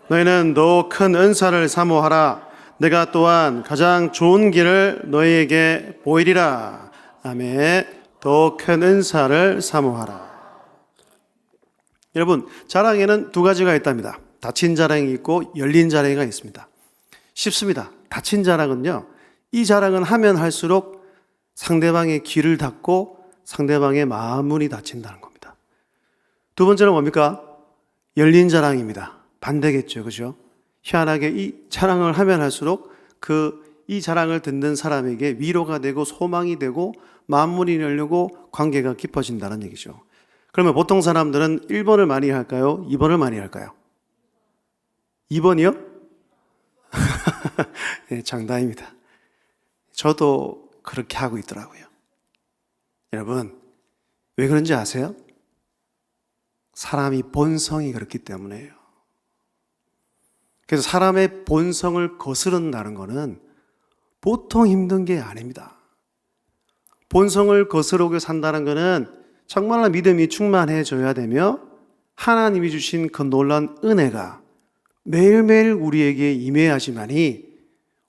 너희는 더 큰 은사를 사모하라. 내가 또한 가장 좋은 길을 너희에게 보이리라. 아멘. 더 큰 은사를 사모하라. 여러분, 자랑에는 두 가지가 있답니다. 닫힌 자랑이 있고 열린 자랑이 있습니다. 쉽습니다. 닫힌 자랑은요, 이 자랑은 하면 할수록 상대방의 귀를 닫고 상대방의 마음문이 닫힌다는 겁니다. 두 번째는 뭡니까? 열린 자랑입니다. 반대겠죠, 그죠? 희한하게 이 자랑을 하면 할수록 이 자랑을 듣는 사람에게 위로가 되고 소망이 되고 마음문이 열리고 관계가 깊어진다는 얘기죠. 그러면 보통 사람들은 1번을 많이 할까요? 2번을 많이 할까요? 2번이요? 네, 장담입니다. 저도 그렇게 하고 있더라고요. 여러분, 왜 그런지 아세요? 사람이 본성이 그렇기 때문에요. 그래서 사람의 본성을 거스른다는 것은 보통 힘든 게 아닙니다. 본성을 거스르고 산다는 것은 정말로 믿음이 충만해져야 되며 하나님이 주신 그 놀라운 은혜가 매일매일 우리에게 임해야지만이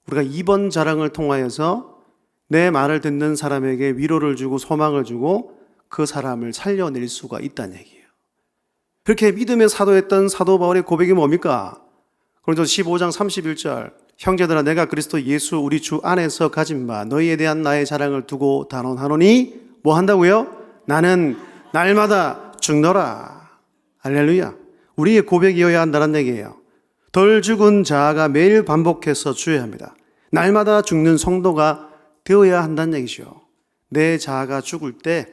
우리가 이번 자랑을 통하여서 내 말을 듣는 사람에게 위로를 주고 소망을 주고 그 사람을 살려낼 수가 있다는 얘기예요. 그렇게 믿음의 사도였던 사도 바울의 고백이 뭡니까? 고린도서 15장 31절, 형제들아 내가 그리스도 예수 우리 주 안에서 가진 바 너희에 대한 나의 자랑을 두고 단언하노니 뭐 한다고요? 나는 날마다 죽노라. 할렐루야. 우리의 고백이어야 한다는 얘기예요. 덜 죽은 자아가 매일 반복해서 주어야 합니다. 날마다 죽는 성도가 되어야 한다는 얘기죠. 내 자아가 죽을 때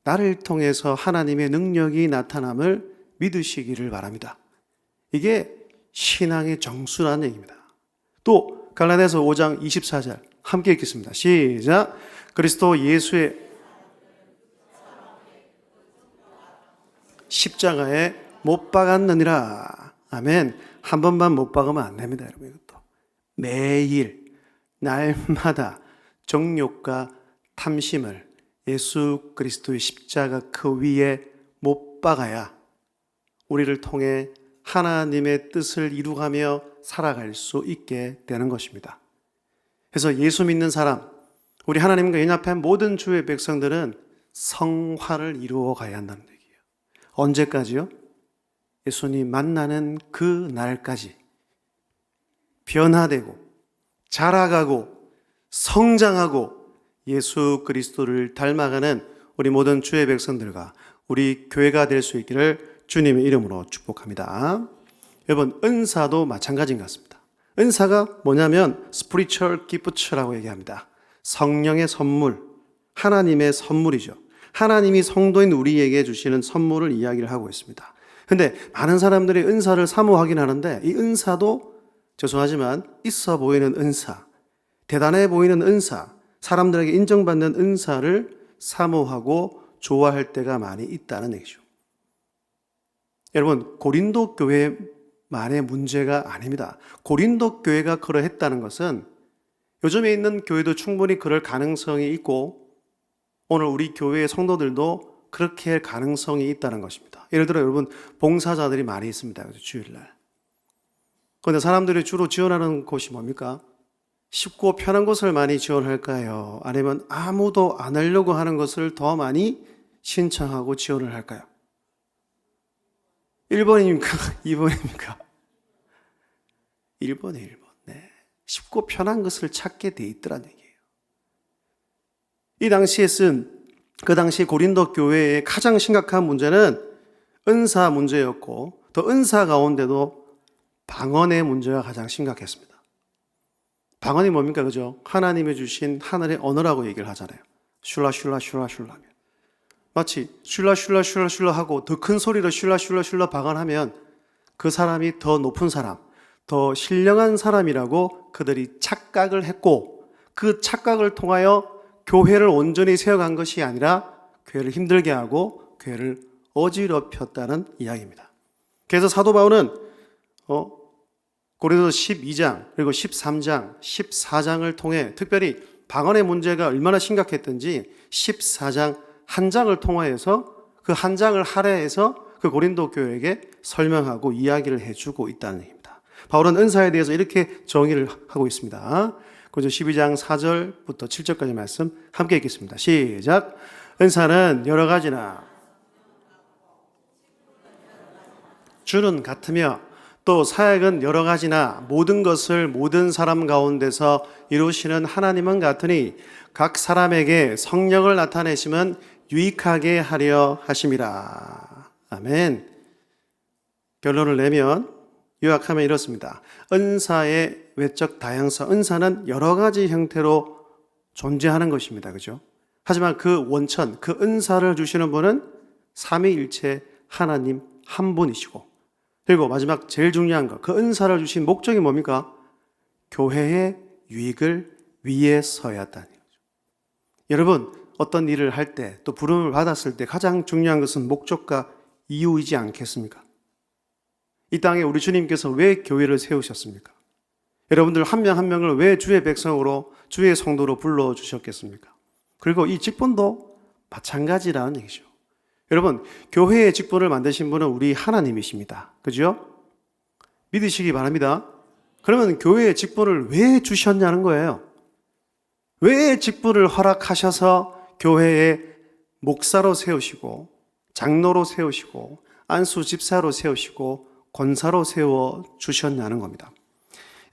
나를 통해서 하나님의 능력이 나타남을 믿으시기를 바랍니다. 이게 신앙의 정수라는 얘기입니다. 또 갈라디아서 5장 24절 함께 읽겠습니다. 시작. 그리스도 예수의 십자가에 못 박았느니라. 아멘. 한 번만 못 박으면 안 됩니다, 여러분. 이것도 매일 날마다 정욕과 탐심을 예수 그리스도의 십자가 그 위에 못 박아야 우리를 통해 하나님의 뜻을 이루가며 살아갈 수 있게 되는 것입니다. 그래서 예수 믿는 사람, 우리 하나님과 연합한 모든 주의 백성들은 성화를 이루어 가야 한다는 얘기예요. 언제까지요? 예수님 만나는 그 날까지 변화되고 자라가고 성장하고 예수 그리스도를 닮아가는 우리 모든 주의 백성들과 우리 교회가 될 수 있기를 주님의 이름으로 축복합니다. 여러분, 은사도 마찬가지인 것 같습니다. 은사가 뭐냐면 spiritual gift라고 얘기합니다. 성령의 선물, 하나님의 선물이죠. 하나님이 성도인 우리에게 주시는 선물을 이야기를 하고 있습니다. 근데 많은 사람들이 은사를 사모하긴 하는데 이 은사도 죄송하지만 있어 보이는 은사, 대단해 보이는 은사, 사람들에게 인정받는 은사를 사모하고 좋아할 때가 많이 있다는 얘기죠. 여러분, 고린도 교회만의 문제가 아닙니다. 고린도 교회가 그러했다는 것은 요즘에 있는 교회도 충분히 그럴 가능성이 있고 오늘 우리 교회의 성도들도 그렇게 할 가능성이 있다는 것입니다. 예를 들어 여러분, 봉사자들이 많이 있습니다. 주일날. 그런데 사람들이 주로 지원하는 곳이 뭡니까? 쉽고 편한 것을 많이 지원할까요? 아니면 아무도 안 하려고 하는 것을 더 많이 신청하고 지원을 할까요? 1번입니까? 2번입니까? 1번이에요, 1번. 네. 쉽고 편한 것을 찾게 돼 있더란 얘기예요. 이 당시에 그 당시 고린도 교회의 가장 심각한 문제는 은사 문제였고 또 은사 가운데도 방언의 문제가 가장 심각했습니다. 방언이 뭡니까? 그죠? 하나님이 주신 하늘의 언어라고 얘기를 하잖아요. 슐라 마치 슐라 하고 더 큰 소리로 슐라 방언하면 그 사람이 더 높은 사람, 더 신령한 사람이라고 그들이 착각을 했고 그 착각을 통하여 교회를 온전히 세워간 것이 아니라 교회를 힘들게 하고 교회를 어지럽혔다는 이야기입니다. 그래서 사도 바울은 고린도서 12장 그리고 13장, 14장을 통해 특별히 방언의 문제가 얼마나 심각했던지 14장 한 장을 통하여서 그 한 장을 할애해서 그 고린도 교회에게 설명하고 이야기를 해주고 있다는 얘기입니다. 바울은 은사에 대해서 이렇게 정의를 하고 있습니다. 고린도 12장 4절부터 7절까지 말씀 함께 읽겠습니다. 시작. 은사는 여러 가지나 주는 같으며 또 사역은 여러 가지나 모든 것을 모든 사람 가운데서 이루시는 하나님은 같으니 각 사람에게 성령을 나타내심은 유익하게 하려 하심이라. 아멘. 결론을 내면 요약하면 이렇습니다. 은사의 외적 다양성, 은사는 여러 가지 형태로 존재하는 것입니다. 그죠? 하지만 그 원천, 그 은사를 주시는 분은 삼위일체 하나님 한 분이시고, 그리고 마지막 제일 중요한 거, 그 은사를 주신 목적이 뭡니까? 교회의 유익을 위해서야 한다는 거죠. 여러분, 어떤 일을 할 때, 또 부름을 받았을 때 가장 중요한 것은 목적과 이유이지 않겠습니까? 이 땅에 우리 주님께서 왜 교회를 세우셨습니까? 여러분들 한 명 한 명을 왜 주의 백성으로, 주의 성도로 불러주셨겠습니까? 그리고 이 직분도 마찬가지라는 얘기죠. 여러분, 교회의 직분을 만드신 분은 우리 하나님이십니다. 그죠? 믿으시기 바랍니다. 그러면 교회의 직분을 왜 주셨냐는 거예요. 왜 직분을 허락하셔서 교회에 목사로 세우시고, 장로로 세우시고, 안수 집사로 세우시고, 권사로 세워주셨냐는 겁니다.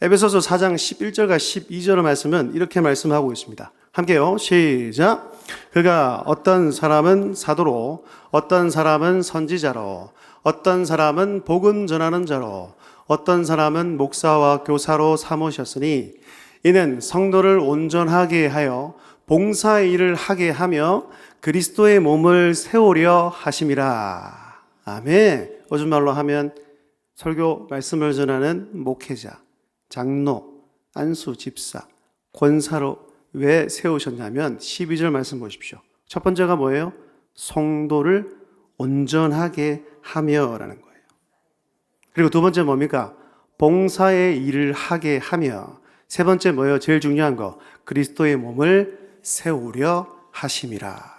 에베소서 4장 11절과 12절의 말씀은 이렇게 말씀하고 있습니다. 함께요. 시작. 그가 어떤 사람은 사도로, 어떤 사람은 선지자로, 어떤 사람은 복음 전하는 자로, 어떤 사람은 목사와 교사로 삼으셨으니 이는 성도를 온전하게 하여 봉사의 일을 하게 하며 그리스도의 몸을 세우려 하심이라. 아멘. 요즘 말로 하면 설교 말씀을 전하는 목회자, 장로, 안수 집사, 권사로 왜 세우셨냐면 12절 말씀 보십시오. 첫 번째가 뭐예요? 성도를 온전하게 하며 라는 거예요. 그리고 두 번째 뭡니까? 봉사의 일을 하게 하며. 세 번째 뭐예요? 제일 중요한 거. 그리스도의 몸을 세우려 하심이라.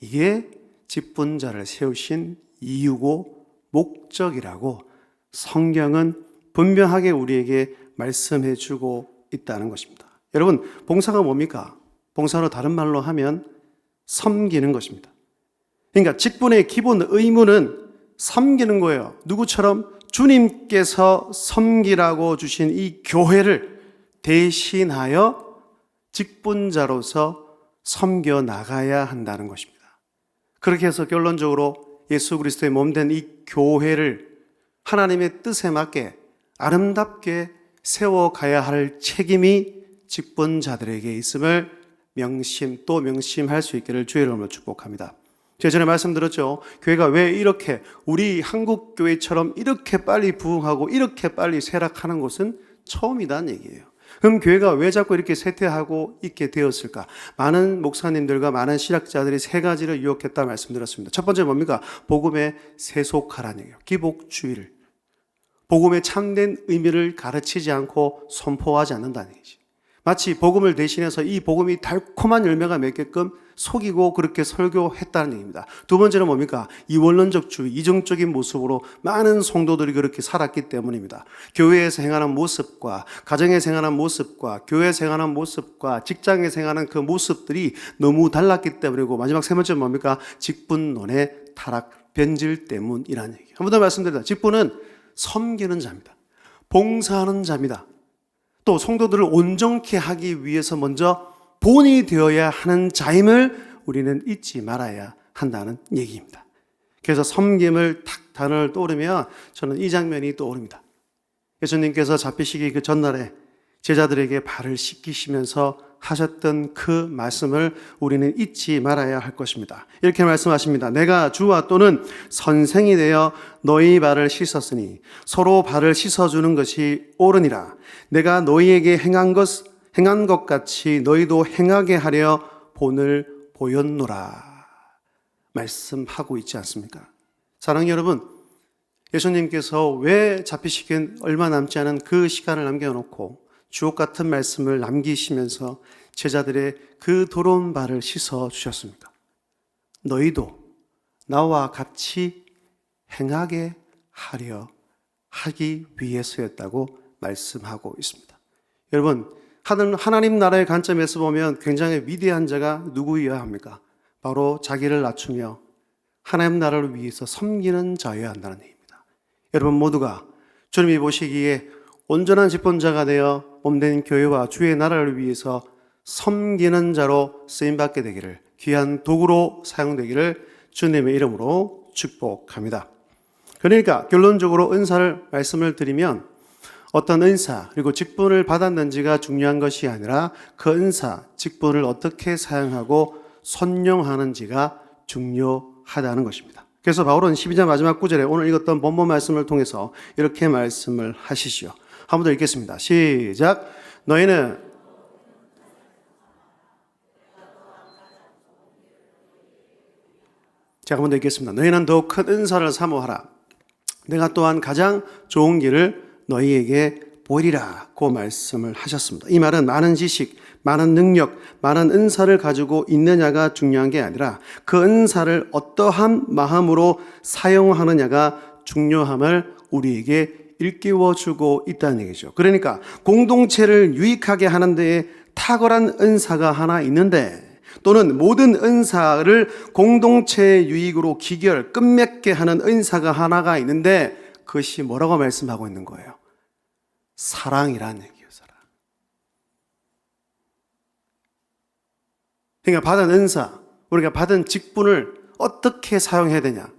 이게 직분자를 세우신 이유고 목적이라고 성경은 분명하게 우리에게 말씀해 주고 있다는 것입니다. 여러분, 봉사가 뭡니까? 봉사로 다른 말로 하면 섬기는 것입니다. 그러니까 직분의 기본 의무는 섬기는 거예요. 누구처럼? 주님께서 섬기라고 주신 이 교회를 대신하여 직분자로서 섬겨 나가야 한다는 것입니다. 그렇게 해서 결론적으로 예수 그리스도의 몸된 이 교회를 하나님의 뜻에 맞게 아름답게 세워가야 할 책임이 직분자들에게 있음을 또 명심할 수 있기를 주의 이름으로 축복합니다. 제가 전에 말씀드렸죠. 교회가 왜 이렇게 우리 한국 교회처럼 이렇게 빨리 부흥하고 이렇게 빨리 쇠락하는 것은 처음이라는 얘기예요. 그럼 교회가 왜 자꾸 이렇게 쇠퇴하고 있게 되었을까? 많은 목사님들과 많은 신학자들이 세 가지를 유혹했다 말씀드렸습니다. 첫 번째 뭡니까? 복음에 세속하라는 얘기예요. 기복주의를. 복음의 참된 의미를 가르치지 않고 선포하지 않는다는 얘기지. 마치 복음을 대신해서 이 복음이 달콤한 열매가 맺게끔 속이고 그렇게 설교했다는 얘기입니다. 두 번째는 뭡니까? 이원론적주의, 이중적인 모습으로 많은 성도들이 그렇게 살았기 때문입니다. 교회에서 행하는 모습과 가정에서 행하는 모습과 교회에서 행하는 모습과 직장에서 행하는 그 모습들이 너무 달랐기 때문이고, 마지막 세 번째는 뭡니까? 직분론의 타락, 변질 때문이라는 얘기예요. 한 번 더 말씀드립니다. 직분은 섬기는 자입니다. 봉사하는 자입니다. 또 성도들을 온전케 하기 위해서 먼저 본이 되어야 하는 자임을 우리는 잊지 말아야 한다는 얘기입니다. 그래서 섬김을 탁 단어를 떠오르면 저는 이 장면이 떠오릅니다. 예수님께서 잡히시기 그 전날에 제자들에게 발을 씻기시면서 하셨던 그 말씀을 우리는 잊지 말아야 할 것입니다. 이렇게 말씀하십니다. 내가 주와 또는 선생이 되어 너희 발을 씻었으니 서로 발을 씻어주는 것이 옳으니라. 내가 너희에게 행한 것 같이 너희도 행하게 하려 본을 보였노라. 말씀하고 있지 않습니까? 사랑하는 여러분, 예수님께서 왜 잡히시긴 얼마 남지 않은 그 시간을 남겨놓고 주옥 같은 말씀을 남기시면서 제자들의 그 더러운 발을 씻어 주셨습니까? 너희도 나와 같이 행하게 하기 위해서였다고 말씀하고 있습니다. 여러분, 하나님 나라의 관점에서 보면 굉장히 위대한 자가 누구여야 합니까? 바로 자기를 낮추며 하나님 나라를 위해서 섬기는 자여야 한다는 얘기입니다. 여러분 모두가 주님이 보시기에 온전한 집권자가 되어 몸된 교회와 주의 나라를 위해서 섬기는 자로 쓰임받게 되기를, 귀한 도구로 사용되기를 주님의 이름으로 축복합니다. 그러니까 결론적으로 은사를 말씀을 드리면 어떤 은사 그리고 직분을 받았는지가 중요한 것이 아니라 그 은사, 직분을 어떻게 사용하고 선용하는지가 중요하다는 것입니다. 그래서 바울은 12장 마지막 구절에 오늘 읽었던 본문 말씀을 통해서 이렇게 말씀을 하시지요. 한 번 더 읽겠습니다. 시작. 너희는 자, 한 번 더 읽겠습니다. 너희는 더욱 큰 은사를 사모하라. 내가 또한 가장 좋은 길을 너희에게 보이리라 고 말씀을 하셨습니다. 이 말은 많은 지식, 많은 능력, 많은 은사를 가지고 있느냐가 중요한 게 아니라 그 은사를 어떠한 마음으로 사용하느냐가 중요함을 우리에게 일깨워주고 있다는 얘기죠. 그러니까 공동체를 유익하게 하는 데에 탁월한 은사가 하나 있는데, 또는 모든 은사를 공동체의 유익으로 끝맺게 하는 은사가 하나가 있는데, 그것이 뭐라고 말씀하고 있는 거예요? 사랑이라는 얘기예요. 사랑. 그러니까 받은 은사, 우리가 받은 직분을 어떻게 사용해야 되냐?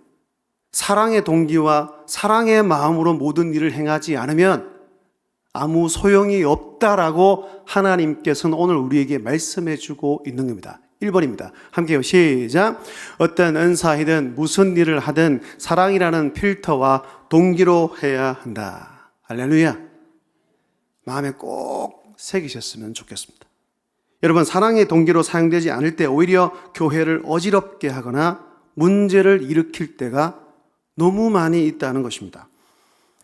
사랑의 동기와 사랑의 마음으로 모든 일을 행하지 않으면 아무 소용이 없다라고 하나님께서는 오늘 우리에게 말씀해 주고 있는 겁니다. 1번입니다. 함께요. 시작. 어떤 은사이든 무슨 일을 하든 사랑이라는 필터와 동기로 해야 한다. 할렐루야. 마음에 꼭 새기셨으면 좋겠습니다. 여러분, 사랑의 동기로 사용되지 않을 때 오히려 교회를 어지럽게 하거나 문제를 일으킬 때가 너무 많이 있다는 것입니다.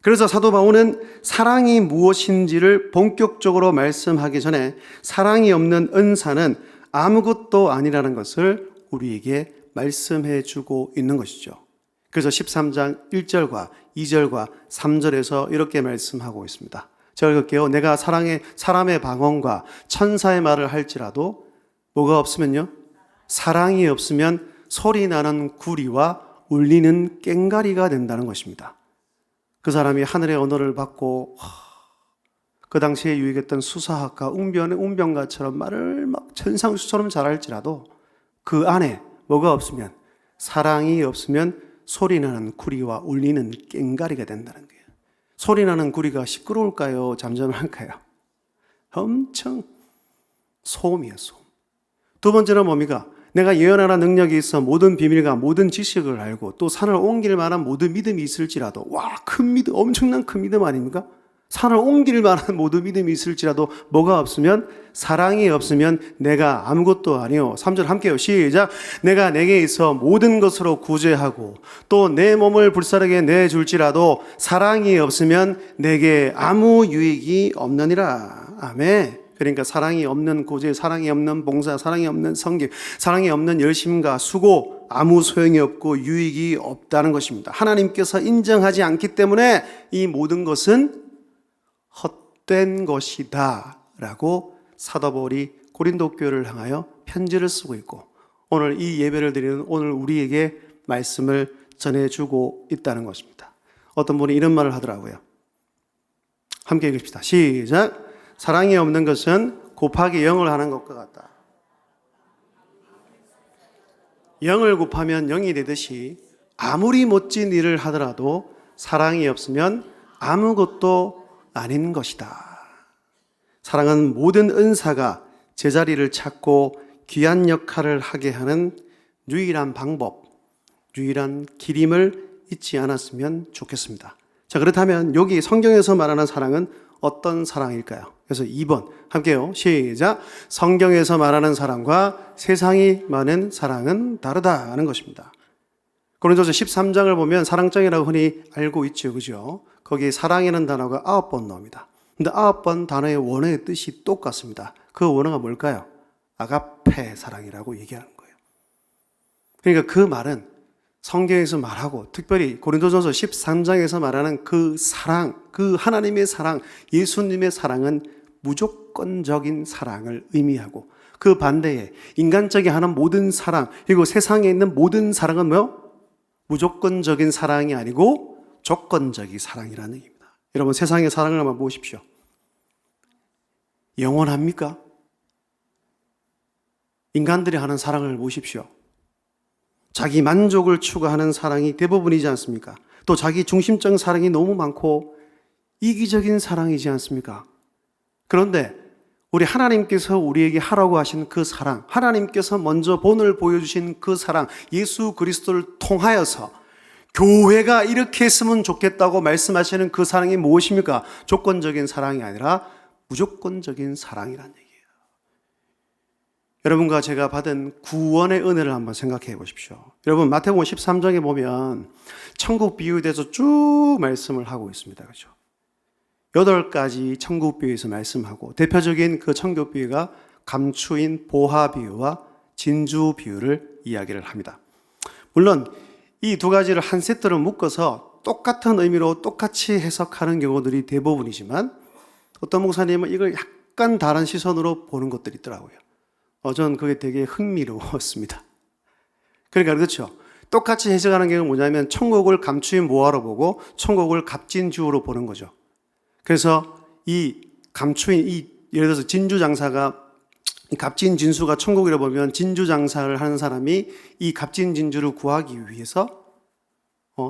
그래서 사도 바울은 사랑이 무엇인지를 본격적으로 말씀하기 전에 사랑이 없는 은사는 아무것도 아니라는 것을 우리에게 말씀해 주고 있는 것이죠. 그래서 13장 1절과 2절과 3절에서 이렇게 말씀하고 있습니다. 제가 읽을게요. 내가 사람의 방언과 천사의 말을 할지라도 뭐가 없으면요? 사랑이 없으면 소리 나는 구리와 울리는 꽹가리가 된다는 것입니다. 그 사람이 하늘의 언어를 받고 그 당시에 유익했던 수사학과 웅변가처럼 말을 막 천상수처럼 잘할지라도 그 안에 뭐가 없으면, 사랑이 없으면 소리나는 구리와 울리는 꽹가리가 된다는 거예요. 소리나는 구리가 시끄러울까요? 잠잠할까요? 엄청 소음이에요. 소음. 두 번째는 뭡니까? 내가 예언하는 능력이 있어 모든 비밀과 모든 지식을 알고 또 산을 옮길 만한 모든 믿음이 있을지라도, 와, 큰 믿음, 엄청난 큰 믿음 아닙니까? 산을 옮길 만한 모든 믿음이 있을지라도 뭐가 없으면, 사랑이 없으면 내가 아무것도 아니요. 3절 함께요. 시작. 내가 내게 있어 모든 것으로 구제하고 또 내 몸을 불사르게 내줄지라도 사랑이 없으면 내게 아무 유익이 없느니라. 아멘. 그러니까 사랑이 없는 구제, 사랑이 없는 봉사, 사랑이 없는 섬김, 사랑이 없는 열심과 수고, 아무 소용이 없고 유익이 없다는 것입니다. 하나님께서 인정하지 않기 때문에 이 모든 것은 헛된 것이다 라고 사도 바울이 고린도 교회를 향하여 편지를 쓰고 있고, 오늘 이 예배를 드리는 오늘 우리에게 말씀을 전해주고 있다는 것입니다. 어떤 분이 이런 말을 하더라고요. 함께 읽읍시다. 시작. 사랑이 없는 것은 곱하기 0을 하는 것과 같다. 0을 곱하면 0이 되듯이 아무리 멋진 일을 하더라도 사랑이 없으면 아무것도 아닌 것이다. 사랑은 모든 은사가 제자리를 찾고 귀한 역할을 하게 하는 유일한 방법, 유일한 길임을 잊지 않았으면 좋겠습니다. 자, 그렇다면 여기 성경에서 말하는 사랑은 어떤 사랑일까요? 그래서 2번 함께요. 시작. 성경에서 말하는 사랑과 세상이 말하는 사랑은 다르다는 것입니다. 고린도서 13장을 보면 사랑장이라고 흔히 알고 있죠. 그죠? 거기 사랑이라는 단어가 9번 나옵니다. 근데 9번 단어의 원어의 뜻이 똑같습니다. 그 원어가 뭘까요? 아가페 사랑이라고 얘기하는 거예요. 그러니까 그 말은 성경에서 말하고 특별히 고린도전서 13장에서 말하는 그 사랑, 그 하나님의 사랑, 예수님의 사랑은 무조건적인 사랑을 의미하고 그 반대에 인간적이 하는 모든 사랑, 그리고 세상에 있는 모든 사랑은 뭐요? 무조건적인 사랑이 아니고 조건적인 사랑이라는 얘기입니다. 여러분 세상의 사랑을 한번 보십시오. 영원합니까? 인간들이 하는 사랑을 보십시오. 자기 만족을 추구하는 사랑이 대부분이지 않습니까? 또 자기 중심적 사랑이 너무 많고 이기적인 사랑이지 않습니까? 그런데 우리 하나님께서 우리에게 하라고 하신 그 사랑, 하나님께서 먼저 본을 보여주신 그 사랑, 예수 그리스도를 통하여서 교회가 이렇게 했으면 좋겠다고 말씀하시는 그 사랑이 무엇입니까? 조건적인 사랑이 아니라 무조건적인 사랑이라는 얘기예요. 여러분과 제가 받은 구원의 은혜를 한번 생각해 보십시오. 여러분 마태복음 13장에 보면 천국 비유에 대해서 쭉 말씀을 하고 있습니다. 그렇죠? 8가지 천국 비유에서 말씀하고 대표적인 그 천국 비유가 감추인 보화 비유와 진주 비유를 이야기를 합니다. 물론 이 두 가지를 한 세트로 묶어서 똑같은 의미로 똑같이 해석하는 경우들이 대부분이지만 어떤 목사님은 이걸 약간 다른 시선으로 보는 것들이 있더라고요. 저는 그게 되게 흥미로웠습니다. 그러니까 그렇죠. 똑같이 해석하는 경우는 뭐냐면 천국을 감추인 보화로 보고 천국을 값진주로 보는 거죠. 그래서 이 감추인 예를 들어서 진주 장사가 값진 진수가 천국이라 보면 진주 장사를 하는 사람이 이 값진 진주를 구하기 위해서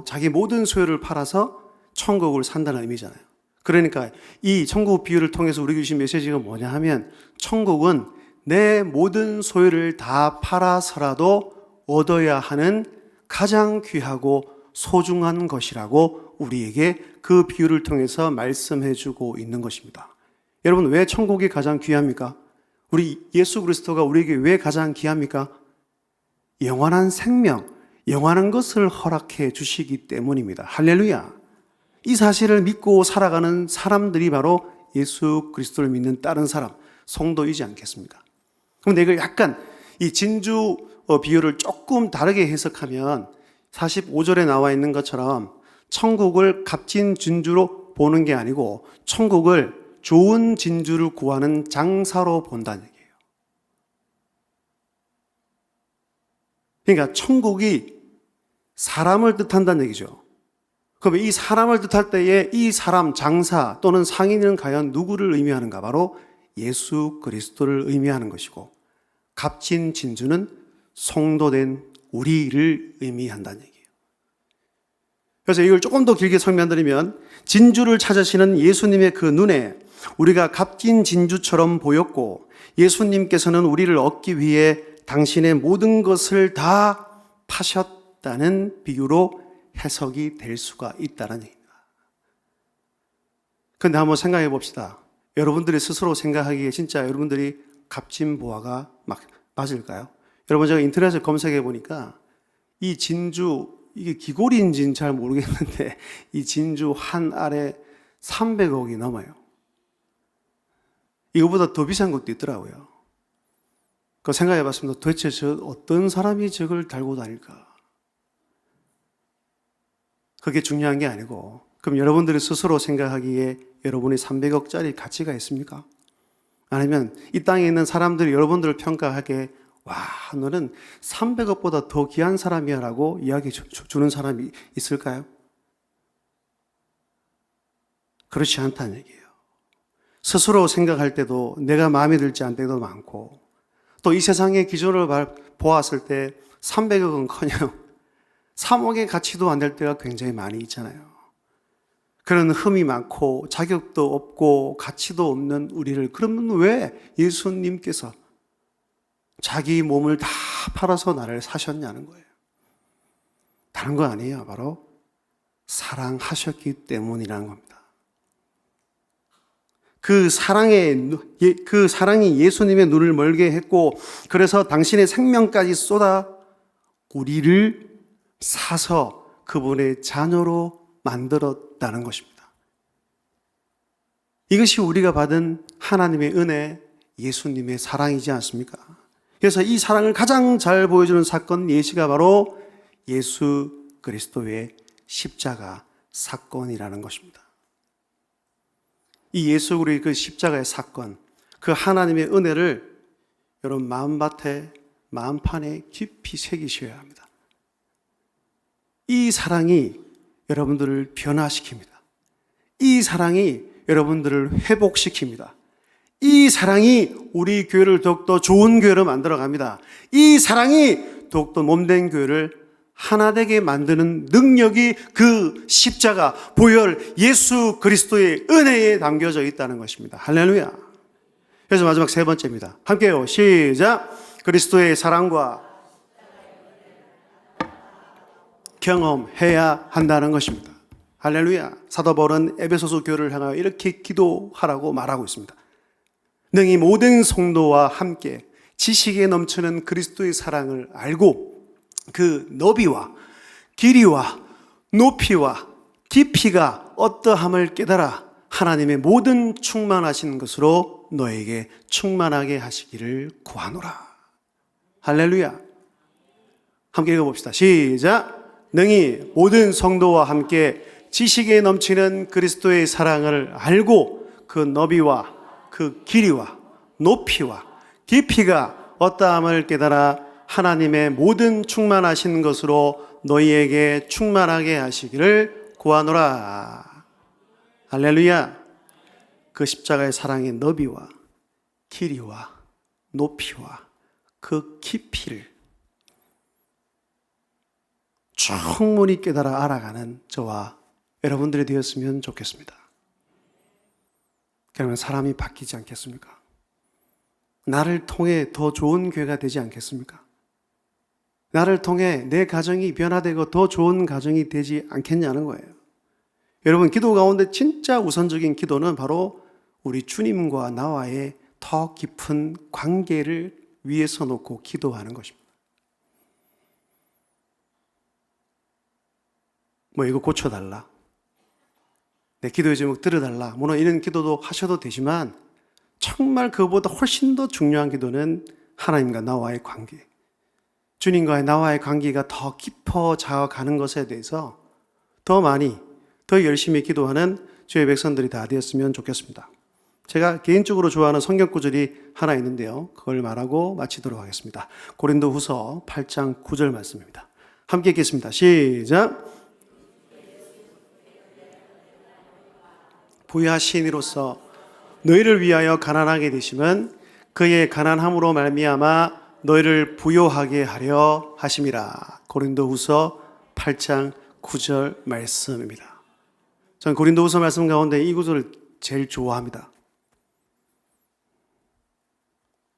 자기 모든 소유를 팔아서 천국을 산다는 의미잖아요. 그러니까 이 천국 비유를 통해서 우리에게 주신 메시지가 뭐냐 하면 천국은 내 모든 소유를 다 팔아서라도 얻어야 하는 가장 귀하고 소중한 것이라고 우리에게 그 비유를 통해서 말씀해 주고 있는 것입니다. 여러분 왜 천국이 가장 귀합니까? 우리 예수 그리스도가 우리에게 왜 가장 귀합니까? 영원한 생명, 영원한 것을 허락해 주시기 때문입니다. 할렐루야. 이 사실을 믿고 살아가는 사람들이 바로 예수 그리스도를 믿는 다른 사람, 성도이지 않겠습니까? 그런데 이걸 약간 이 진주 비유를 조금 다르게 해석하면 45절에 나와 있는 것처럼 천국을 값진 진주로 보는 게 아니고 천국을 좋은 진주를 구하는 장사로 본다는 얘기예요. 그러니까 천국이 사람을 뜻한다는 얘기죠. 그러면 이 사람을 뜻할 때에 이 사람 장사 또는 상인은 과연 누구를 의미하는가? 바로 예수 그리스도를 의미하는 것이고 값진 진주는 성도된 우리를 의미한다는 얘기예요. 그래서 이걸 조금 더 길게 설명드리면 진주를 찾으시는 예수님의 그 눈에 우리가 값진 진주처럼 보였고 예수님께서는 우리를 얻기 위해 당신의 모든 것을 다 파셨다는 비유로 해석이 될 수가 있다는 얘기입니다. 그런데 한번 생각해 봅시다. 여러분들이 스스로 생각하기에 진짜 여러분들이 값진 보화가 맞을까요? 여러분 제가 인터넷에 검색해 보니까 이 진주 이게 기골인지는 잘 모르겠는데 이 진주 한 알에 300억이 넘어요. 이거보다 더 비싼 것도 있더라고요. 그 생각해 봤습니다. 도대체 어떤 사람이 저걸 달고 다닐까? 그게 중요한 게 아니고 그럼 여러분들이 스스로 생각하기에 여러분이 300억짜리 가치가 있습니까? 아니면 이 땅에 있는 사람들이 여러분들을 평가하기에 와 너는 300억보다 더 귀한 사람이야 라고 이야기 주는 사람이 있을까요? 그렇지 않다는 얘기예요. 스스로 생각할 때도 내가 마음에 들지 않을 때도 많고 또 이 세상의 기준을 보았을 때 300억은커녕 3억의 가치도 안 될 때가 굉장히 많이 있잖아요. 그런 흠이 많고 자격도 없고 가치도 없는 우리를 그러면 왜 예수님께서 자기 몸을 다 팔아서 나를 사셨냐는 거예요. 다른 거 아니에요. 바로 사랑하셨기 때문이라는 겁니다. 그 사랑이 예수님의 눈을 멀게 했고 그래서 당신의 생명까지 쏟아 우리를 사서 그분의 자녀로 만들었다는 것입니다. 이것이 우리가 받은 하나님의 은혜, 예수님의 사랑이지 않습니까? 그래서 이 사랑을 가장 잘 보여주는 사건 예시가 바로 예수 그리스도의 십자가 사건이라는 것입니다. 이 예수 그리스도의 그 십자가의 사건, 그 하나님의 은혜를 여러분 마음밭에, 마음판에 깊이 새기셔야 합니다. 이 사랑이 여러분들을 변화시킵니다. 이 사랑이 여러분들을 회복시킵니다. 이 사랑이 우리 교회를 더욱더 좋은 교회로 만들어 갑니다. 이 사랑이 더욱더 몸된 교회를 하나 되게 만드는 능력이 그 십자가, 보혈, 예수 그리스도의 은혜에 담겨져 있다는 것입니다. 할렐루야. 그래서 마지막 세 번째입니다. 함께요. 시작. 그리스도의 사랑과 경험해야 한다는 것입니다. 할렐루야. 사도 바울은 에베소서 교회를 향하여 이렇게 기도하라고 말하고 있습니다. 능히 모든 성도와 함께 지식에 넘치는 그리스도의 사랑을 알고 그 너비와 길이와 높이와 깊이가 어떠함을 깨달아 하나님의 모든 충만하신 것으로 너에게 충만하게 하시기를 구하노라. 할렐루야. 함께 읽어봅시다. 시작. 능히 모든 성도와 함께 지식에 넘치는 그리스도의 사랑을 알고 그 너비와 그 길이와 높이와 깊이가 어떠함을 깨달아 하나님의 모든 충만하신 것으로 너희에게 충만하게 하시기를 구하노라. 할렐루야. 그 십자가의 사랑의 너비와 길이와 높이와 그 깊이를 충분히 깨달아 알아가는 저와 여러분들이 되었으면 좋겠습니다. 그러면 사람이 바뀌지 않겠습니까? 나를 통해 더 좋은 교회가 되지 않겠습니까? 나를 통해 내 가정이 변화되고 더 좋은 가정이 되지 않겠냐는 거예요. 여러분, 기도 가운데 진짜 우선적인 기도는 바로 우리 주님과 나와의 더 깊은 관계를 위에서 놓고 기도하는 것입니다. 뭐 이거 고쳐달라, 내 기도의 제목 들어달라, 물론 이런 기도도 하셔도 되지만 정말 그보다 훨씬 더 중요한 기도는 하나님과 나와의 관계, 주님과의 나와의 관계가 더 깊어져 가는 것에 대해서 더 많이, 더 열심히 기도하는 주의 백성들이 다 되었으면 좋겠습니다. 제가 개인적으로 좋아하는 성경 구절이 하나 있는데요, 그걸 말하고 마치도록 하겠습니다. 고린도후서 8장 9절 말씀입니다. 함께 읽겠습니다. 시작. 부유하신 이로서 너희를 위하여 가난하게 되심은 그의 가난함으로 말미암아 너희를 부요하게 하려 하심이라. 고린도후서 8장 9절 말씀입니다. 저는 고린도후서 말씀 가운데 이 구절을 제일 좋아합니다.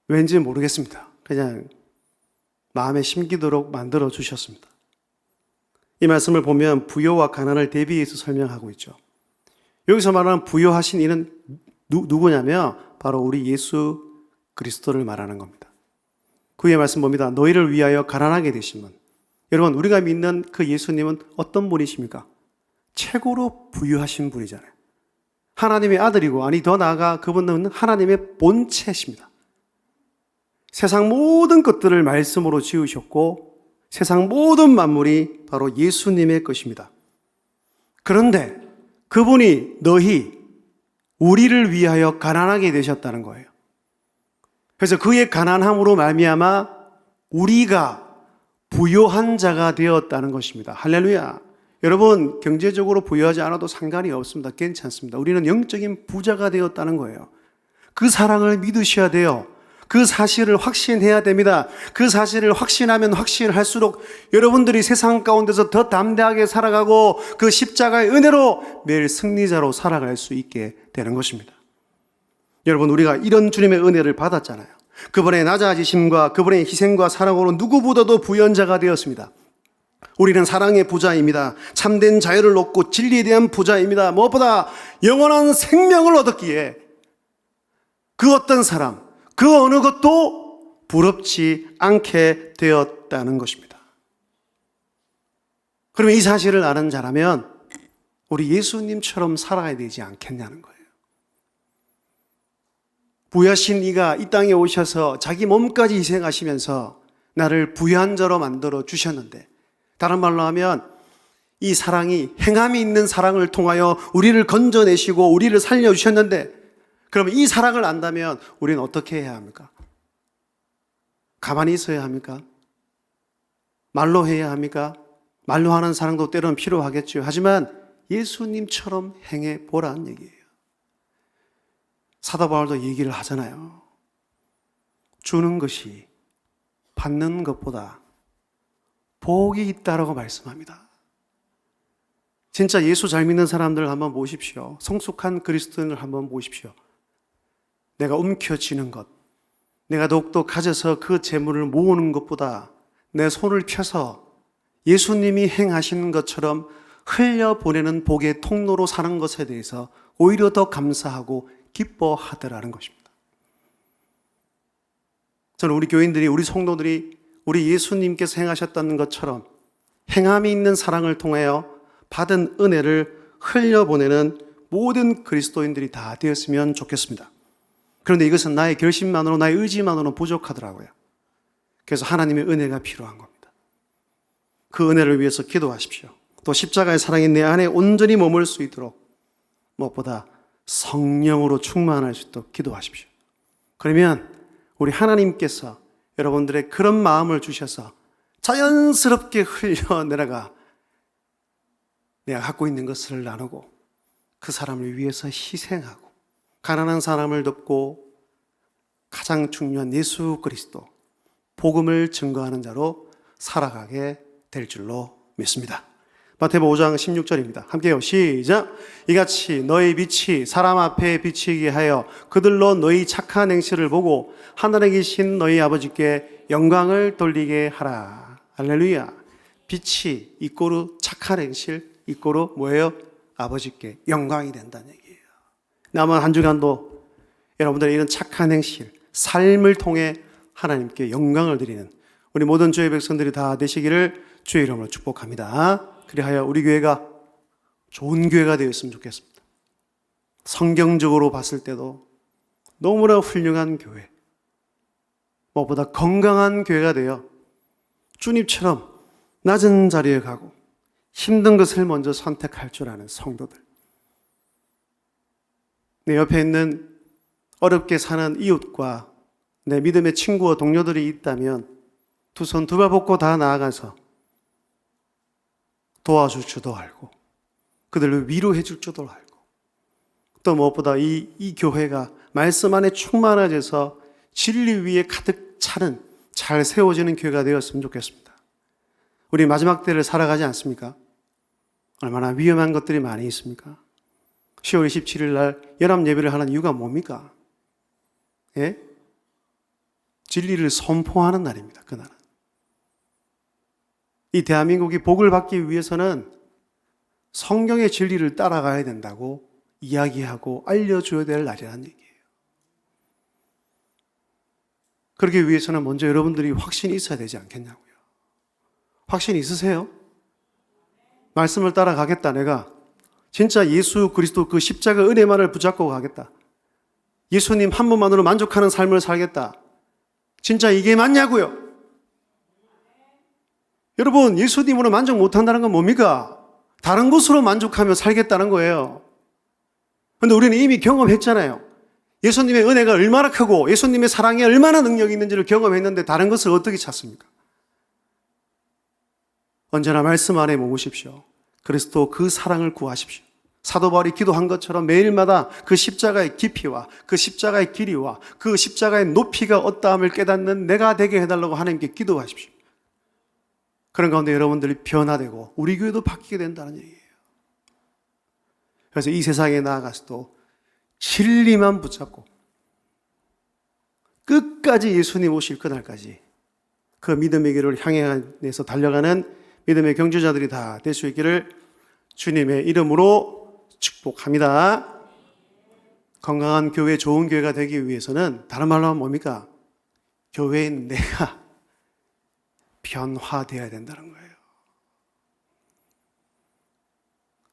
왠지 모르겠습니다. 그냥 마음에 심기도록 만들어 주셨습니다. 이 말씀을 보면 부요와 가난을 대비해서 설명하고 있죠. 여기서 말하는 부요하신 이는 누구냐면 바로 우리 예수 그리스도를 말하는 겁니다. 그의 말씀 봅니다. 너희를 위하여 가난하게 되심은, 여러분 우리가 믿는 그 예수님은 어떤 분이십니까? 최고로 부유하신 분이잖아요. 하나님의 아들이고, 아니 더 나아가 그분은 하나님의 본체십니다. 세상 모든 것들을 말씀으로 지으셨고 세상 모든 만물이 바로 예수님의 것입니다. 그런데 그분이 우리를 위하여 가난하게 되셨다는 거예요. 그래서 그의 가난함으로 말미암아 우리가 부요한 자가 되었다는 것입니다. 할렐루야. 여러분, 경제적으로 부유하지 않아도 상관이 없습니다. 괜찮습니다. 우리는 영적인 부자가 되었다는 거예요. 그 사랑을 믿으셔야 돼요. 그 사실을 확신해야 됩니다. 그 사실을 확신하면 확신할수록 여러분들이 세상 가운데서 더 담대하게 살아가고 그 십자가의 은혜로 매일 승리자로 살아갈 수 있게 되는 것입니다. 여러분, 우리가 이런 주님의 은혜를 받았잖아요. 그분의 낮아지심과 그분의 희생과 사랑으로 누구보다도 부유한 자가 되었습니다. 우리는 사랑의 부자입니다. 참된 자유를 얻고 진리에 대한 부자입니다. 무엇보다 영원한 생명을 얻었기에 그 어떤 사람, 그 어느 것도 부럽지 않게 되었다는 것입니다. 그러면 이 사실을 아는 자라면 우리 예수님처럼 살아야 되지 않겠냐는 거예요. 부유하신 이가 이 땅에 오셔서 자기 몸까지 희생하시면서 나를 부유한 자로 만들어 주셨는데, 다른 말로 하면 이 사랑이 행함이 있는 사랑을 통하여 우리를 건져내시고 우리를 살려주셨는데, 그러면 이 사랑을 안다면 우리는 어떻게 해야 합니까? 가만히 있어야 합니까? 말로 해야 합니까? 말로 하는 사랑도 때로는 필요하겠죠. 하지만 예수님처럼 행해 보라는 얘기예요. 사도 바울도 얘기를 하잖아요. 주는 것이 받는 것보다 복이 있다라고 말씀합니다. 진짜 예수 잘 믿는 사람들 한번 보십시오. 성숙한 그리스도인을 한번 보십시오. 내가 움켜쥐는 것, 내가 더욱더 가져서 그 재물을 모으는 것보다 내 손을 펴서 예수님이 행하시는 것처럼 흘려보내는 복의 통로로 사는 것에 대해서 오히려 더 감사하고 기뻐하더라는 것입니다. 저는 우리 교인들이, 우리 성도들이 우리 예수님께서 행하셨다는 것처럼 행함이 있는 사랑을 통하여 받은 은혜를 흘려보내는 모든 그리스도인들이 다 되었으면 좋겠습니다. 그런데 이것은 나의 결심만으로, 나의 의지만으로는 부족하더라고요. 그래서 하나님의 은혜가 필요한 겁니다. 그 은혜를 위해서 기도하십시오. 또 십자가의 사랑이 내 안에 온전히 머물 수 있도록 무엇보다 성령으로 충만할 수 있도록 기도하십시오. 그러면 우리 하나님께서 여러분들의 그런 마음을 주셔서 자연스럽게 흘러내려가 내가 갖고 있는 것을 나누고 그 사람을 위해서 희생하고 가난한 사람을 돕고 가장 중요한 예수 그리스도 복음을 증거하는 자로 살아가게 될 줄로 믿습니다. 마태복음 5장 16절입니다. 함께요. 시작. 이같이 너희 빛이 사람 앞에 비치게 하여 그들로 너희 착한 행실을 보고 하늘에 계신 너희 아버지께 영광을 돌리게 하라. 할렐루야. 빛이 이꼬르 착한 행실, 이꼬르 뭐예요? 아버지께 영광이 된다는 얘기예요. 남은 한 주간도 여러분들의 이런 착한 행실, 삶을 통해 하나님께 영광을 드리는 우리 모든 주의 백성들이 다 되시기를 주의 이름으로 축복합니다. 그리하여 우리 교회가 좋은 교회가 되었으면 좋겠습니다. 성경적으로 봤을 때도 너무나 훌륭한 교회, 무엇보다 건강한 교회가 되어 주님처럼 낮은 자리에 가고 힘든 것을 먼저 선택할 줄 아는 성도들, 내 옆에 있는 어렵게 사는 이웃과 내 믿음의 친구와 동료들이 있다면 두 손 두 발 뻗고 다 나아가서 도와줄 줄도 알고 그들을 위로해 줄 줄도 알고 또 무엇보다 이 교회가 말씀 안에 충만해져서 진리 위에 가득 차는 잘 세워지는 교회가 되었으면 좋겠습니다. 우리 마지막 때를 살아가지 않습니까? 얼마나 위험한 것들이 많이 있습니까? 10월 27일 날 연합 예배를 하는 이유가 뭡니까? 예? 진리를 선포하는 날입니다. 그날은. 이 대한민국이 복을 받기 위해서는 성경의 진리를 따라가야 된다고 이야기하고 알려줘야 될 날이라는 얘기예요. 그러기 위해서는 먼저 여러분들이 확신이 있어야 되지 않겠냐고요. 확신 있으세요? 말씀을 따라가겠다. 내가 진짜 예수 그리스도 그 십자가 은혜만을 붙잡고 가겠다. 예수님 한 분만으로 만족하는 삶을 살겠다. 진짜 이게 맞냐고요? 여러분, 예수님으로 만족 못한다는 건 뭡니까? 다른 것으로 만족하며 살겠다는 거예요. 그런데 우리는 이미 경험했잖아요. 예수님의 은혜가 얼마나 크고 예수님의 사랑이 얼마나 능력이 있는지를 경험했는데 다른 것을 어떻게 찾습니까? 언제나 말씀 안에 머무십시오. 그리스도 그 사랑을 구하십시오. 사도 바울이 기도한 것처럼 매일마다 그 십자가의 깊이와 그 십자가의 길이와 그 십자가의 높이가 어떠함을 깨닫는 내가 되게 해달라고 하나님께 기도하십시오. 그런 가운데 여러분들이 변화되고 우리 교회도 바뀌게 된다는 얘기예요. 그래서 이 세상에 나아가서도 진리만 붙잡고 끝까지 예수님 오실 그날까지 그 믿음의 길을 향해서 달려가는 믿음의 경주자들이 다 될 수 있기를 주님의 이름으로 축복합니다. 건강한 교회, 좋은 교회가 되기 위해서는 다른 말로 하면 뭡니까? 교회인 내가 변화되어야 된다는 거예요.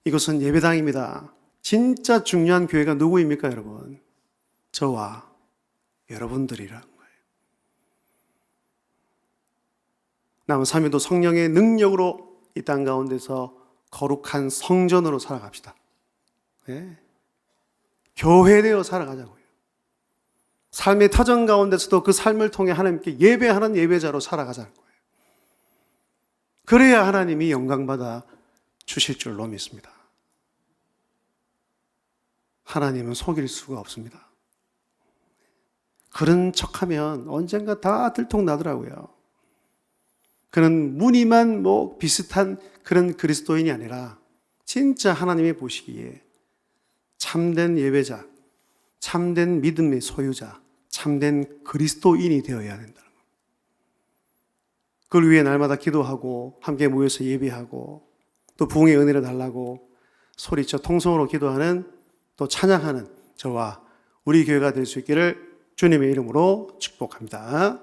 이것은 예배당입니다. 진짜 중요한 교회가 누구입니까, 여러분? 저와 여러분들이라는 거예요. 남은 3일도 성령의 능력으로 이 땅 가운데서 거룩한 성전으로 살아갑시다. 네. 교회되어 살아가자고요. 삶의 터전 가운데서도 그 삶을 통해 하나님께 예배하는 예배자로 살아가자는 거예요. 그래야 하나님이 영광받아 주실 줄로 믿습니다. 하나님은 속일 수가 없습니다. 그런 척하면 언젠가 다 들통나더라고요. 그는 무늬만 비슷한 그런 그리스도인이 아니라 진짜 하나님이 보시기에 참된 예배자, 참된 믿음의 소유자, 참된 그리스도인이 되어야 된다는 겁니다. 그걸 위해 날마다 기도하고 함께 모여서 예배하고 또 부흥의 은혜를 달라고 소리쳐 통성으로 기도하는 또 찬양하는 저와 우리 교회가 될 수 있기를 주님의 이름으로 축복합니다.